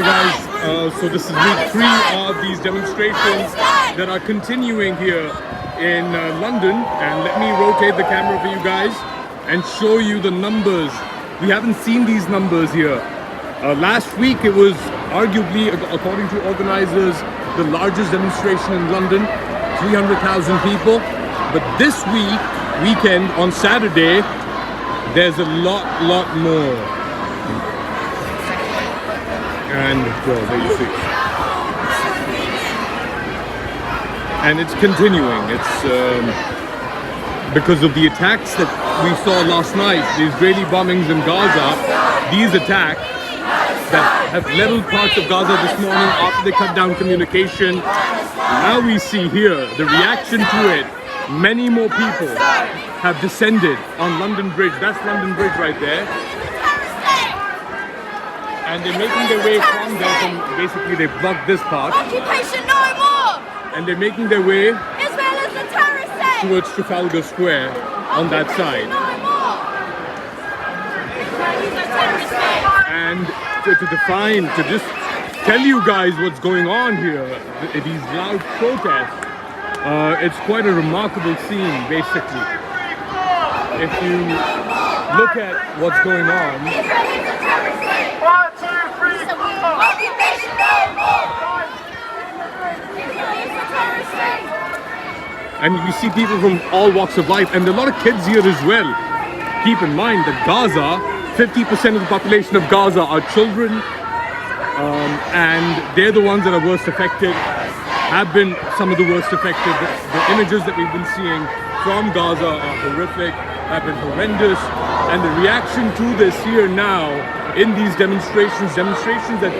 guys, so this is week 3 of these demonstrations that are continuing here in London, and let me rotate the camera for you guys and show you the numbers. We haven't seen these numbers here. Last week it was arguably, according to organizers, the largest demonstration in London, 300,000 people. But this weekend on Saturday, there's a lot more. And well, there you see. And it's continuing. It's because of the attacks that we saw last night, the Israeli bombings in Gaza. These attacks that have leveled parts of Gaza this morning after they cut down communication. Now we see here the reaction to it. Many more people have descended on London Bridge. That's London Bridge right there. And they're making their way from there, from basically they blocked this part. Occupation no more! And they're making their way Israel is a terrorist state! Towards Trafalgar Square on that side. No more! Israel is a terrorist state! And to just tell you guys what's going on here, these loud protests, it's quite a remarkable scene, basically. If you look at what's going on. Israel is a terrorist state! 1, 2, 3, 4! Occupation no more! Israel is a terrorist state! And you see people from all walks of life, and there are a lot of kids here as well. Keep in mind that Gaza, 50% of the population of Gaza are children, and they're the ones that are worst affected, have been some of the worst affected. The images that we've been seeing from Gaza are horrific, have been horrendous, and the reaction to this here now in these demonstrations that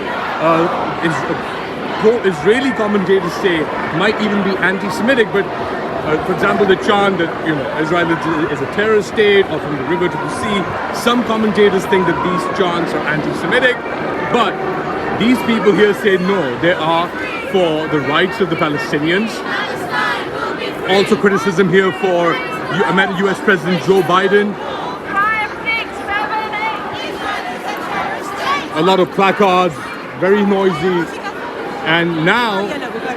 pro-Israeli commentators say might even be anti-Semitic, but for example, the chant that Israel is a terrorist state, or from the river to the sea. Some commentators think that these chants are anti-Semitic, but these people here say no, they are for the rights of the Palestinians. Also criticism here for US President Joe Biden. A lot of placards, very noisy. And now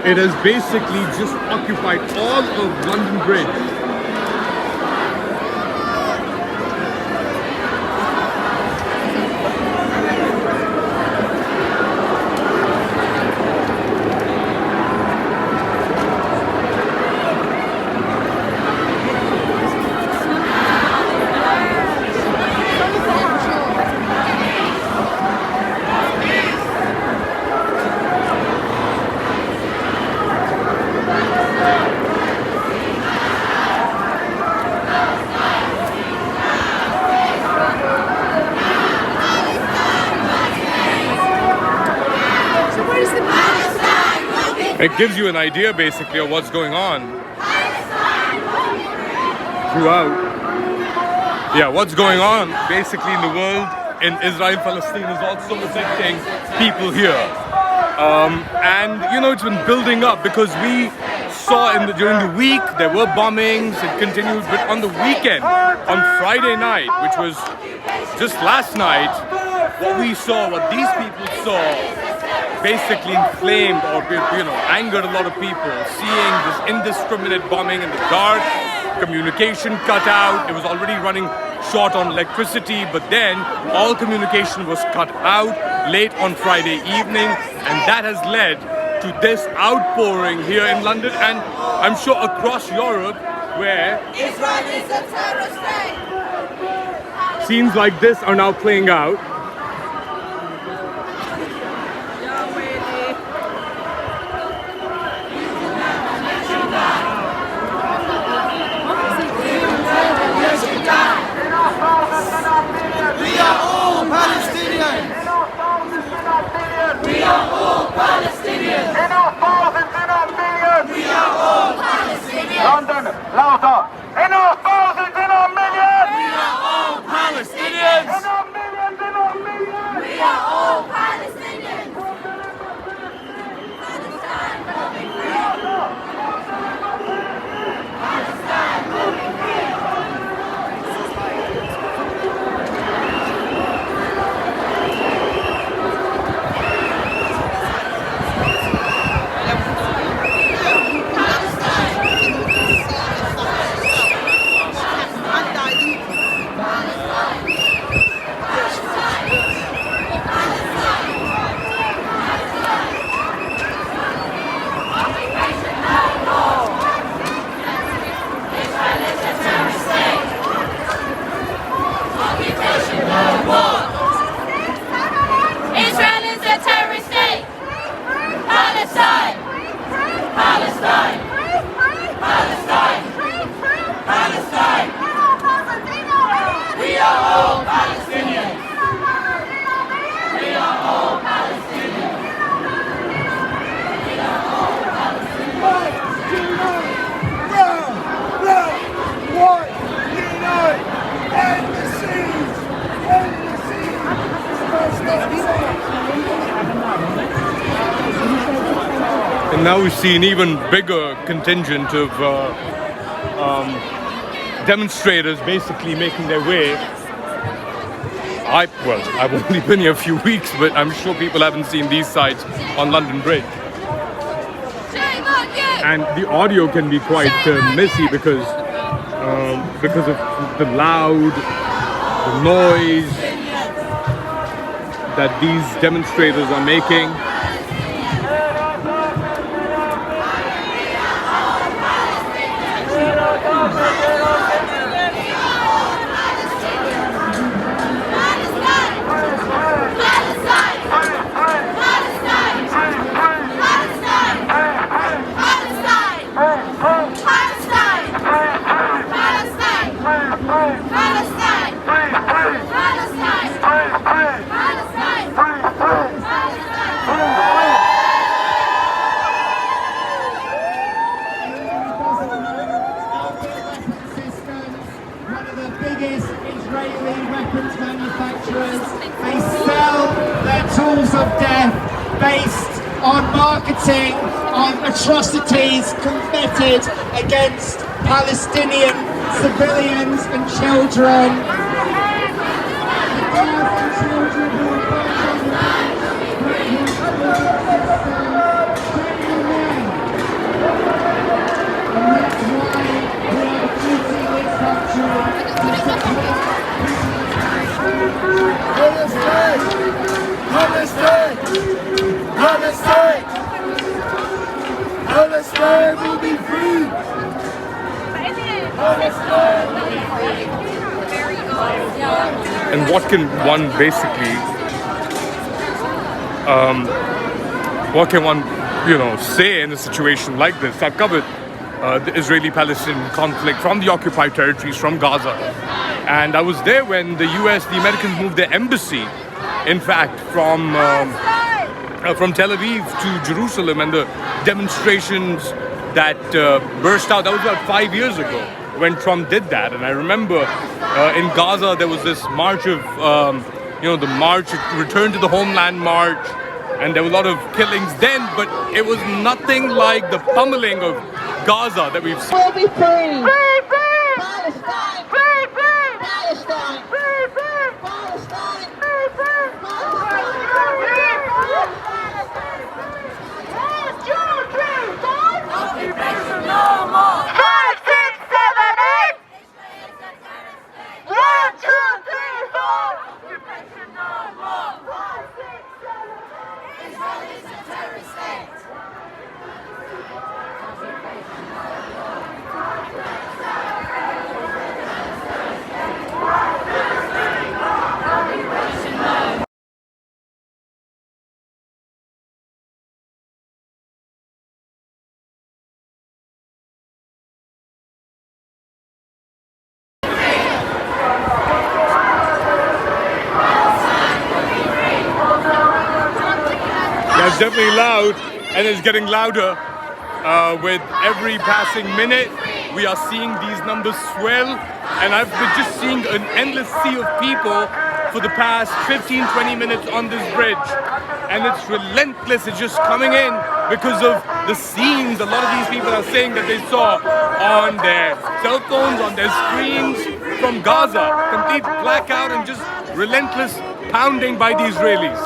it has basically just occupied all of London Bridge. It gives you an idea, basically, of what's going on throughout. Yeah, what's going on, basically, in the world, in Israel, Palestine, is also affecting people here. And, it's been building up because we saw during the week, there were bombings, it continued, but on the weekend, on Friday night, which was just last night, what these people saw, basically inflamed or angered a lot of people, seeing this indiscriminate bombing in the dark, communication cut out. It was already running short on electricity, but then all communication was cut out late on Friday evening, and that has led to this outpouring here in London, and I'm sure across Europe, where Israel is a terrorist state. Scenes like this are now playing out. London, louder! In our thousands, in our millions! We are all Palestinians! In our millions, in our And now we see an even bigger contingent of demonstrators basically making their way. I've only been here a few weeks, but I'm sure people haven't seen these sights on London Bridge. And the audio can be quite messy because of the loud, the noise that these demonstrators are making. Israeli weapons manufacturers. They sell their tools of death based on marketing, on atrocities committed against Palestinian civilians and children. Palestine will be free! Palestine will be free! And what can one basically, what can one, say in a situation like this? I've covered the Israeli-Palestinian conflict from the occupied territories, from Gaza. And I was there when the Americans moved their embassy, in fact, from Tel Aviv to Jerusalem, and the demonstrations that burst out. That was about 5 years ago when Trump did that. And I remember in Gaza there was this march of, the march, Return to the Homeland March, and there were a lot of killings then, but it was nothing like the pummeling of Gaza that we've seen. We'll be free! Free, free! Palestine! Free, free! Palestine! Free, free! Palestine! Free, free! Occupation no more! 5, 6, 7, 8! 1, 2, 3, 4! Occupation no more! 5, 6, 7, 8! Israel is a terrorist state! Yeah, it's definitely loud, and it's getting louder with every passing minute. We are seeing these numbers swell, and I've been just seeing an endless sea of people for the past 15-20 minutes on this bridge, and it's relentless. It's just coming in because of the scenes a lot of these people are saying that they saw on their cell phones, on their screens from Gaza. Complete blackout and just relentless pounding by the Israelis.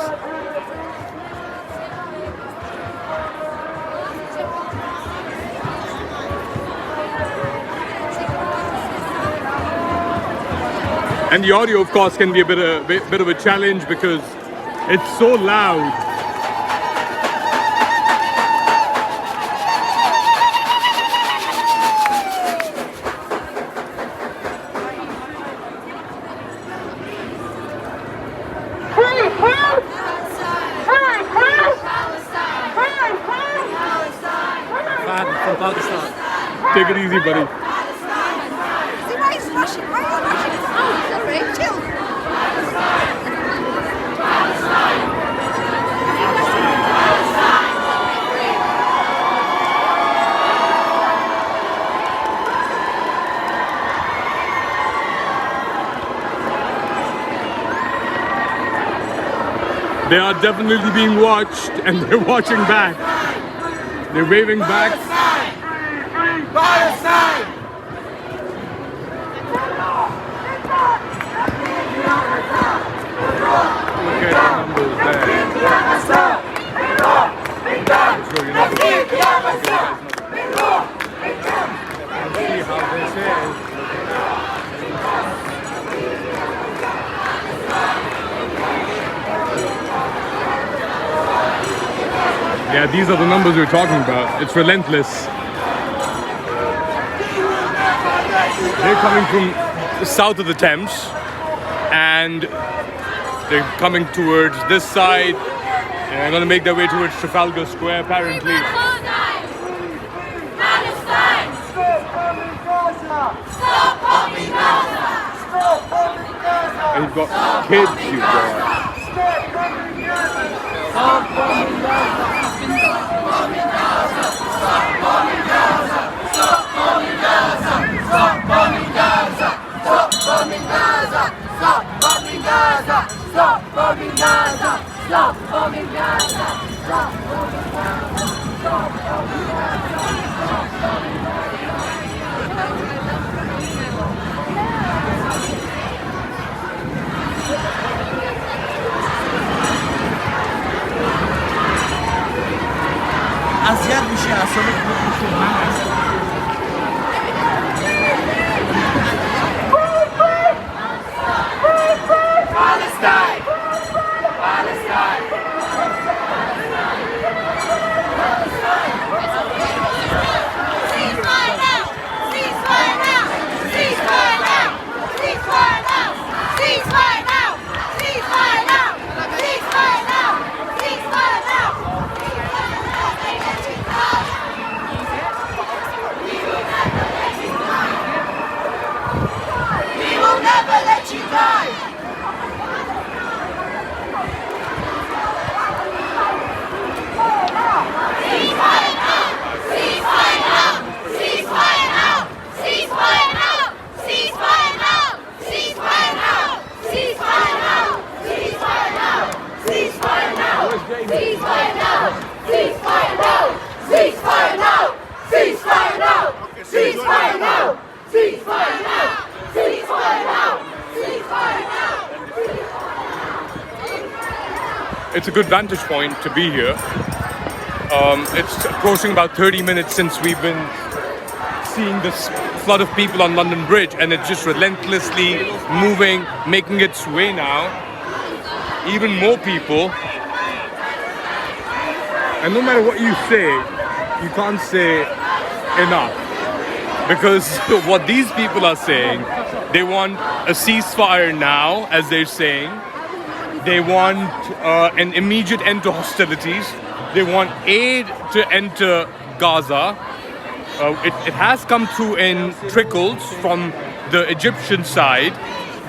And the audio, of course, can be a bit of a challenge because it's so loud. Free, free! Free, free! From Pakistan. Take it easy, buddy. See why he's rushing? Why are you rushing? Oh, sorry, chill. They are definitely being watched, and they're watching back. They're waving back. Palestine! Look at the numbers there. Sure, you're not gonna see how this is. Yeah, these are the numbers we're talking about. It's relentless. They're coming from south of the Thames, and they're coming towards this side, and they're going to make their way towards Trafalgar Square, apparently. Palestine! Stop bombing Gaza! Stop bombing Gaza! Stop bombing Gaza! And you've got kids, you've got... Stop bombing Gaza! Stop bombing Gaza! Stop bombing Gaza! Stop bombing Gaza! Stop bombing Gaza! Stop bombing Gaza! Stop bombing Gaza! Stop bombing Gaza! Stop bombing Gaza! Stop bombing Gaza! Stop bombing اذیت میشه اعصابت خورد میشه Palestine! Palestine! Ceasefire now! Ceasefire now! Ceasefire now! Ceasefire now! Ceasefire now! Ceasefire now! Ceasefire now! Ceasefire now! We will never let you die! Ceasefire now! Ceasefire now! Ceasefire now! Ceasefire now! Ceasefire now! Ceasefire now! Ceasefire now! Ceasefire now! Ceasefire now! Ceasefire now! Ceasefire now! Ceasefire now! Ceasefire now! Ceasefire now! Ceasefire now! Ceasefire now! Ceasefire now! It's a good vantage point to be here. It's approaching about 30 minutes since we've been seeing this flood of people on London Bridge, and it's just relentlessly moving, making its way now. Even more people. And no matter what you say, you can't say enough. Because what these people are saying, they want a ceasefire now, as they're saying. They want an immediate end to hostilities. They want aid to enter Gaza. It has come through in trickles from the Egyptian side,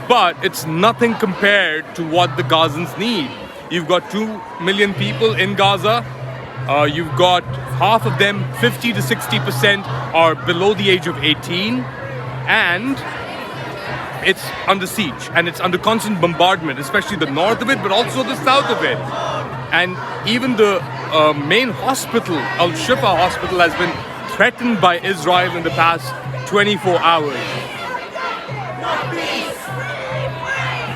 but it's nothing compared to what the Gazans need. You've got 2 million people in Gaza. You've got half of them, 50 to 60%, are below the age of 18, and it's under siege and it's under constant bombardment, especially the north of it, but also the south of it. And even the main hospital, Al-Shifa hospital, has been threatened by Israel in the past 24 hours.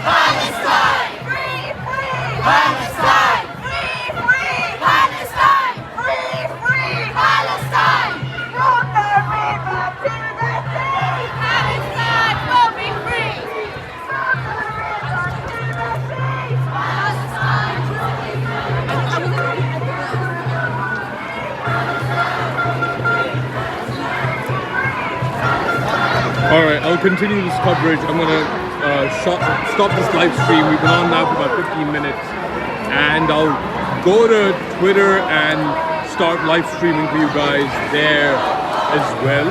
Palestine! Free, free! Palestine! Free, free! Palestine! Free, free! Palestine! From the river to the sea! Palestine will be free! From the river to the sea! Palestine will be All right, I'll continue this coverage. I'm gonna stop this live stream. We've been on now for about 15 minutes, and I'll go to Twitter and start live streaming for you guys there as well,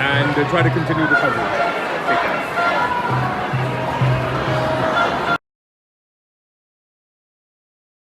and try to continue the coverage.